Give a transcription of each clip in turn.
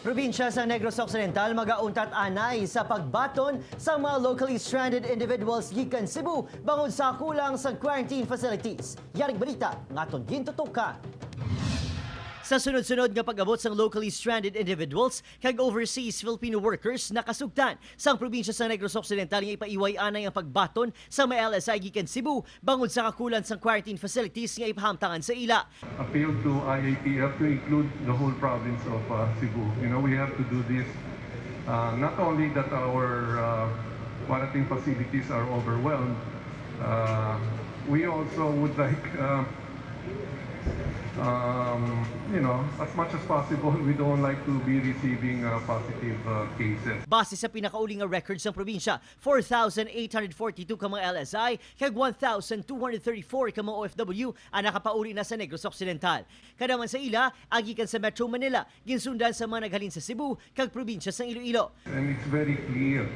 Probinsya sa Negros Occidental magauntat anay sa pagbaton sa mga locally stranded individuals gikan Cebu bangod sa kulang sa quarantine facilities. Yaring balita ngaton gintutukan. Sa sunod-sunod nga pag-abot sang locally stranded individuals kag overseas Filipino workers nakasugtan sang probinsya sa Negros Occidental nga ipaiway anay ang pagbaton sa may LSI gikan Cebu bangod sa kakulan sang quarantine facilities nga ipahamtangan sa ila. Appeal to IATF to include the whole province of Cebu. You know, we have to do this not only that our quarantine facilities are overwhelmed, we also would like you know, as much as possible, we don't like to be receiving positive cases. Base sa pinakauling nga records ng probinsya, 4,842 ka mga LSI kag 1,234 ka mga OFW ang nakapauli na sa Negros Occidental. Kadaman sa ila, agikan sa Metro Manila, ginsundan sa mga naghalin sa Cebu kag probinsya sa Iloilo. And it's very clear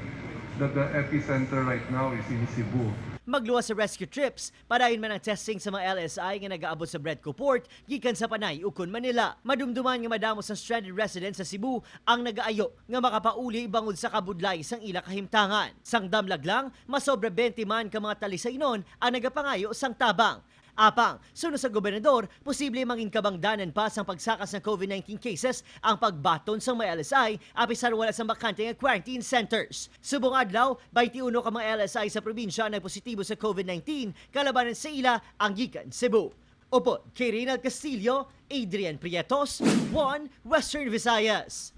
that the epicenter right now is in Cebu. Magluwas sa rescue trips, padayon man ang testing sa mga LSI nga nagaabot sa Bredco Port, gikan sa Panay, Ukon, Manila. Madumduman nga madamos sa stranded residents sa Cebu ang nagaayo nga makapauli bangod sa kabudlay sang ila kahimtangan. Sang damlag lang, masobra 20 man ka mga talisaynon ang nagapangayo sang tabang. Apang, sunod sa gobernador, posible mangin kabangdanan pa sang pagsakas ng COVID-19 cases ang pagbaton sa mga LSI apisar wala sa bakante nga quarantine centers. Subong adlaw, 21 ka mga LSI sa probinsya na positibo sa COVID-19, kalabanan sa ila ang gikan Cebu. Opo, kay Reynald Castillo, Adrian Prietos, 1 Western Visayas.